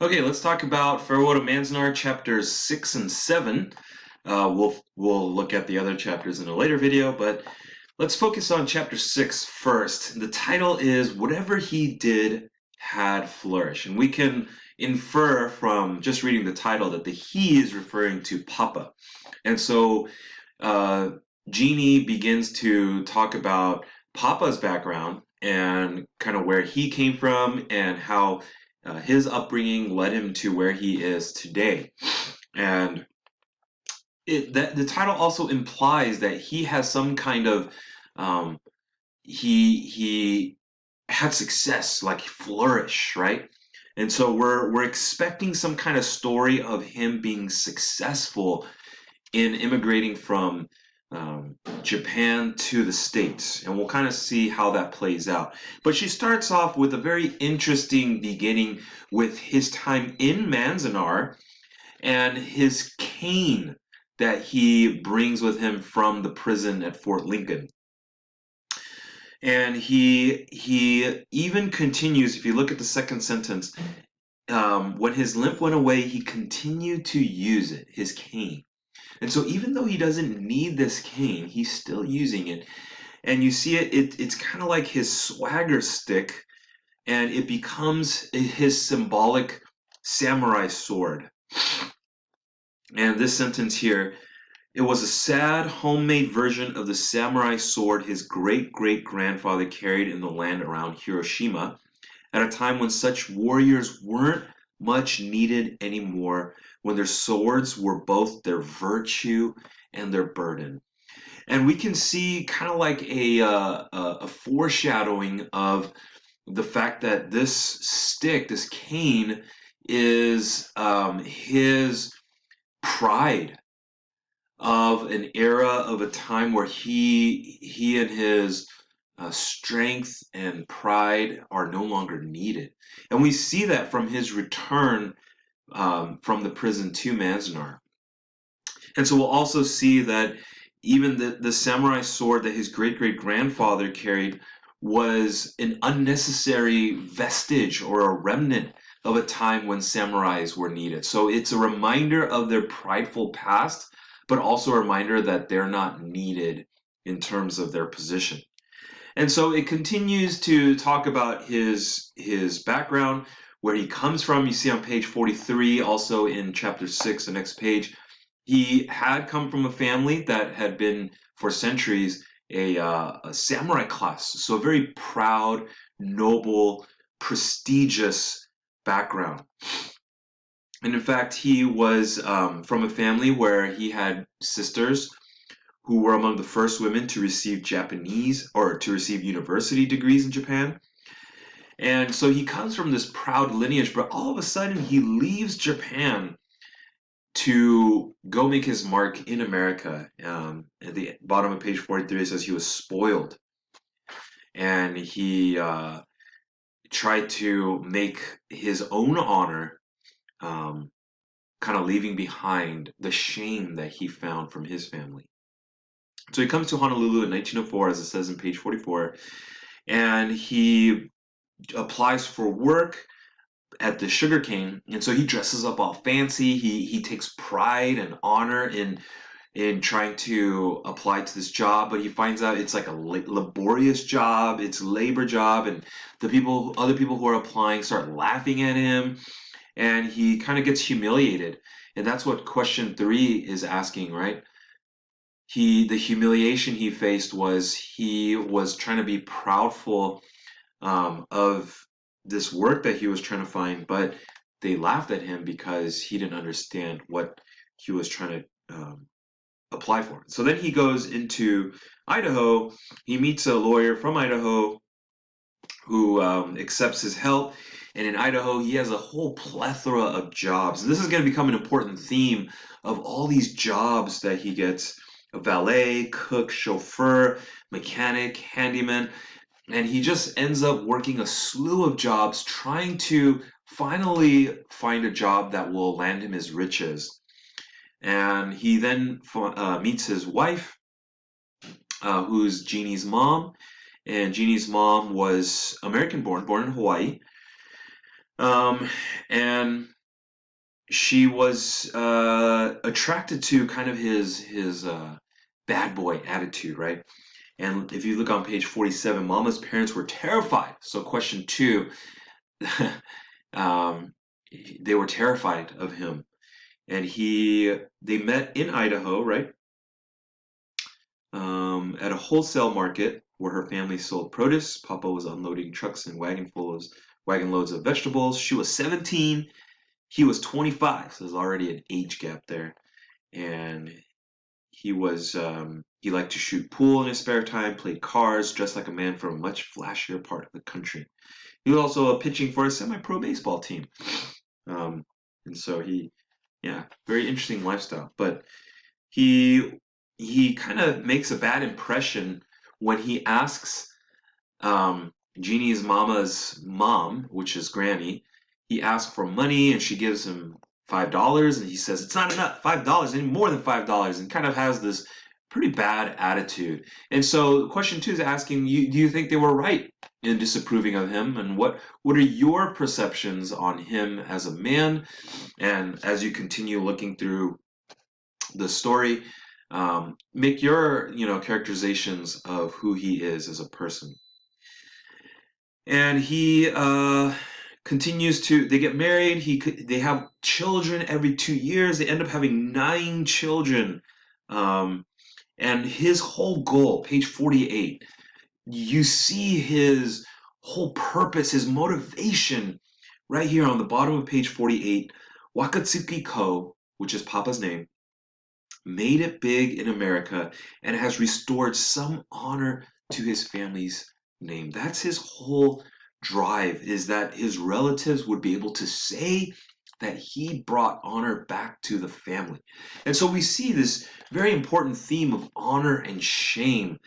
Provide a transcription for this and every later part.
Okay, let's talk about Farewell to Manzanar chapters 6 and 7. We'll look at the other chapters in a later video, but let's focus on chapter 6 first. The title is Whatever He Did Had Flourished. And we can infer from just reading the title that the he is referring to Papa. And so uh, Jeannie begins to talk about Papa's background and kind of where he came from and how his upbringing led him to where he is today. And the title also implies that he has some kind of um, he had success, like flourish, right? And so we're expecting some kind of story of him being successful in immigrating from Japan to the States, and we'll kind of see how that plays out. But she starts off with a very interesting beginning with his time in Manzanar and his cane that he brings with him from the prison at Fort Lincoln. And he even continues, if you look at the second sentence, when his limp went away, he continued to use it, his cane. And so even though he doesn't need this cane, he's still using it. And you see it's kind of like his swagger stick, and it becomes his symbolic samurai sword. And this sentence here, it was a sad homemade version of the samurai sword his great-great-grandfather carried in the land around Hiroshima at a time when such warriors weren't much needed anymore, when their swords were both their virtue and their burden. And we can see kind of like a foreshadowing of the fact that this stick, this cane, is his pride of an era of a time where he and his strength and pride are no longer needed. And we see that from his return from the prison to Manzanar. And so we'll also see that even the samurai sword that his great-great-grandfather carried was an unnecessary vestige or a remnant of a time when samurais were needed. So it's a reminder of their prideful past, but also a reminder that they're not needed in terms of their position. And so it continues to talk about his background, where he comes from. You see on page 43, also in chapter 6, the next page, he had come from a family that had been for centuries a samurai class. So a very proud, noble, prestigious background. And in fact, he was from a family where he had sisters who were among the first women to receive Japanese or to receive university degrees in Japan. And so he comes from this proud lineage, but all of a sudden he leaves Japan to go make his mark in America. At the bottom of page 43, it says he was spoiled. And he tried to make his own honor, kind of leaving behind the shame that he found from his family. So he comes to Honolulu in 1904, as it says in page 44, and he applies for work at the sugarcane, and so he dresses up all fancy. He takes pride and honor in trying to apply to this job, but he finds out it's like a laborious job, it's a labor job, and other people who are applying start laughing at him, and he kind of gets humiliated. And that's what question 3 is asking, right? The humiliation he faced was he was trying to be proudful of this work that he was trying to find, but they laughed at him because he didn't understand what he was trying to apply for. So then he goes into Idaho. He meets a lawyer from Idaho who accepts his help. And in Idaho, he has a whole plethora of jobs. And this is going to become an important theme of all these jobs that he gets: a valet, cook, chauffeur, mechanic, handyman. And he just ends up working a slew of jobs trying to finally find a job that will land him his riches. And he then meets his wife, who's Jeannie's mom. And Jeannie's mom was American born in Hawaii. Um, and she was attracted to kind of his bad boy attitude, right? And if you look on page 47, Mama's parents were terrified. So question two, um, they were terrified of him, and they met in Idaho, right? At a wholesale market where her family sold produce. Papa was unloading trucks and wagon loads of vegetables. She was 17, he was 25, so there's already an age gap there. And he liked to shoot pool in his spare time, played cards, dressed like a man from a much flashier part of the country. He was also pitching for a semi-pro baseball team. Um, and so yeah, very interesting lifestyle. But he he kind of makes a bad impression when he asks Jeannie's mama's mom, which is Granny. He asks for money and she gives him $5, and he says it's not enough, $5, any more than $5, and kind of has this pretty bad attitude. And so question two is asking you, do you think they were right in disapproving of him, and what are your perceptions on him as a man? And as you continue looking through the story, make your characterizations of who he is as a person. And he continues to. They get married. They have children every 2 years. They end up having 9 children. And his whole goal, page 48, you see his whole purpose, his motivation, right here on the bottom of page 48. Wakatsuki Ko, which is Papa's name, made it big in America and has restored some honor to his family's name. That's his whole drive, is that his relatives would be able to say that he brought honor back to the family. And so we see this very important theme of honor and shame.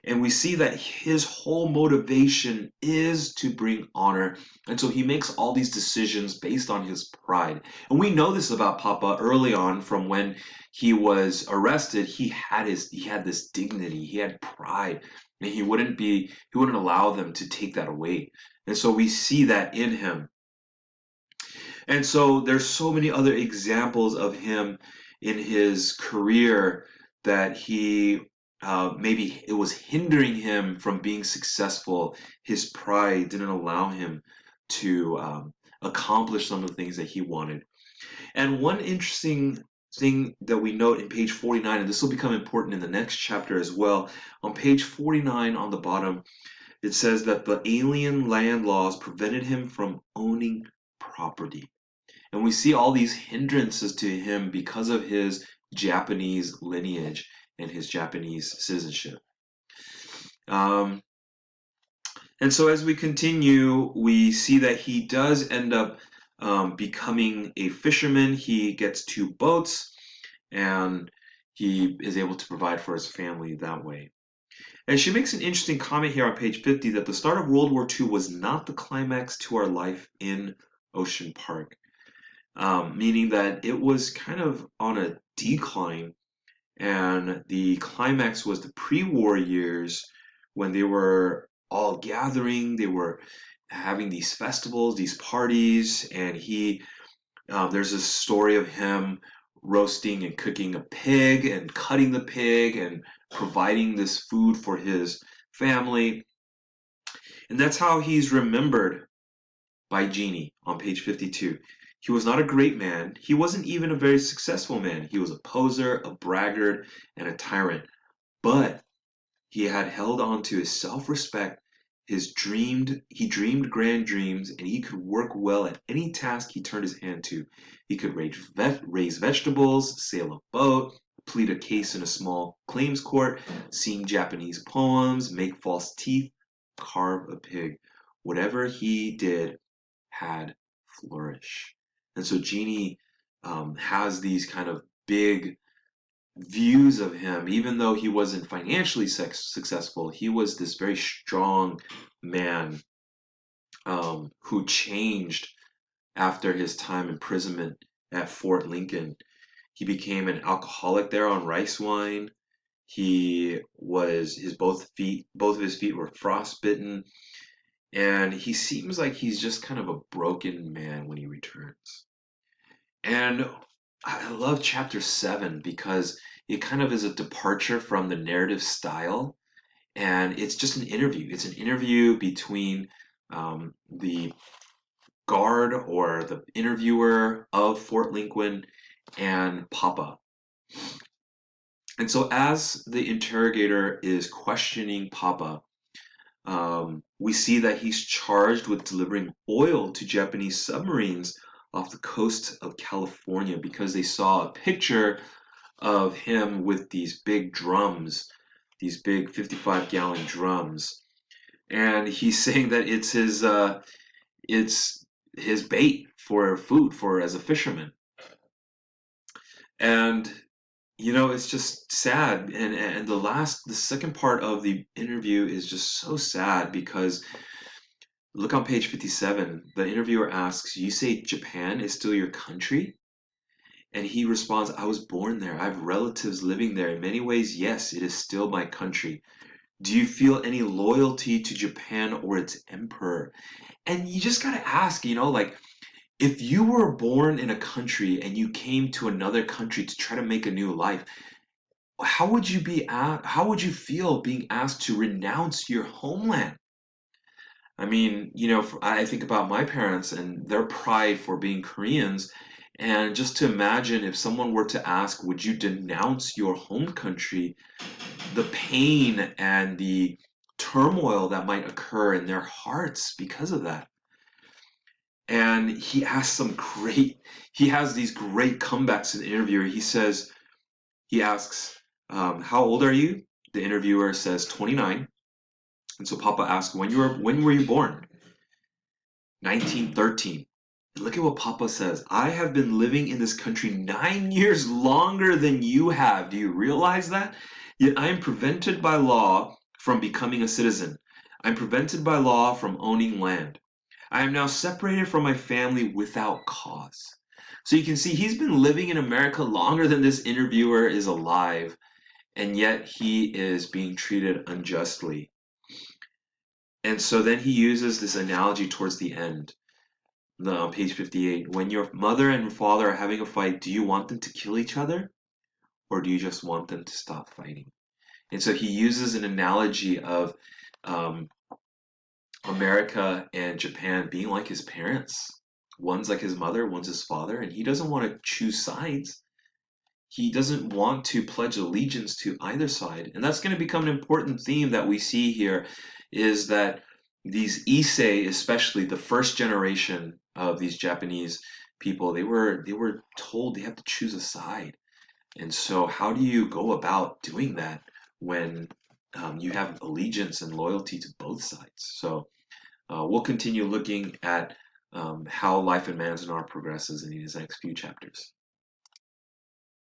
And we see that his whole motivation is to bring honor. And so he makes all these decisions based on his pride. And we know this about Papa early on, from when he was arrested. He had this dignity, he had pride, and he wouldn't allow them to take that away. And so we see that in him. And so there's so many other examples of him in his career that maybe it was hindering him from being successful. His pride didn't allow him to accomplish some of the things that he wanted. And one interesting thing that we note in page 49, and this will become important in the next chapter as well, on page 49 on the bottom, it says that the alien land laws prevented him from owning property. And we see all these hindrances to him because of his Japanese lineage and his Japanese citizenship. Um, and so as we continue, we see that he does end up becoming a fisherman. He gets 2 boats, and he is able to provide for his family that way. And she makes an interesting comment here on page 50 that the start of World War II was not the climax to our life in Ocean Park, meaning that it was kind of on a decline, and the climax was the pre-war years when they were all gathering, they were having these festivals, these parties, and there's a story of him roasting and cooking a pig and cutting the pig and providing this food for his family. And that's how he's remembered by Jeannie on page 52. He was not a great man. He wasn't even a very successful man. He was a poser, a braggart, and a tyrant. But he had held on to his self-respect. He dreamed grand dreams, and he could work well at any task he turned his hand to. He could raise vegetables, sail a boat, plead a case in a small claims court, sing Japanese poems, make false teeth, carve a pig. Whatever he did had flourish. And so Jeannie has these kind of big views of him. Even though he wasn't financially successful, he was this very strong man who changed after his time imprisonment at Fort Lincoln. He became an alcoholic there on rice wine. He was his both of his feet were frostbitten, And he seems like he's just kind of a broken man when he returns. And I love chapter 7 because it kind of is a departure from the narrative style. And it's just an interview. It's an interview between the guard or the interviewer of Fort Lincoln and Papa. And so, as the interrogator is questioning Papa, we see that he's charged with delivering oil to Japanese submarines off the coast of California because they saw a picture of him with these big drums, these big 55-gallon drums. And he's saying that it's his bait for food for as a fisherman. And it's just sad. And the second part of the interview is just so sad because look on page 57. The interviewer asks, "You say Japan is still your country?" And he responds, "I was born there. I have relatives living there. In many ways, yes, it is still my country. Do you feel any loyalty to Japan or its emperor?" And you just gotta ask, like, if you were born in a country and you came to another country to try to make a new life, how would you feel being asked to renounce your homeland? I mean, I think about my parents and their pride for being Koreans, and just to imagine if someone were to ask, would you denounce your home country, the pain and the turmoil that might occur in their hearts because of that. And he has these great comebacks in the interview. He asks, how old are you? The interviewer says 29. And so Papa asks, when were you born? 1913. And look at what Papa says. I have been living in this country 9 years longer than you have. Do you realize that? Yet I am prevented by law from becoming a citizen. I'm prevented by law from owning land. I am now separated from my family without cause. So you can see he's been living in America longer than this interviewer is alive, and yet he is being treated unjustly. And so then he uses this analogy towards the end, on page 58. When your mother and father are having a fight, do you want them to kill each other? Or do you just want them to stop fighting? And so he uses an analogy of um, America and Japan being like his parents. One's like his mother, one's his father, and he doesn't want to choose sides. He doesn't want to pledge allegiance to either side. And that's going to become an important theme that we see here is that these Issei, especially the first generation of these Japanese people, they were told they have to choose a side. And so how do you go about doing that when you have allegiance and loyalty to both sides? So we'll continue looking at how life in Manzanar progresses in these next few chapters.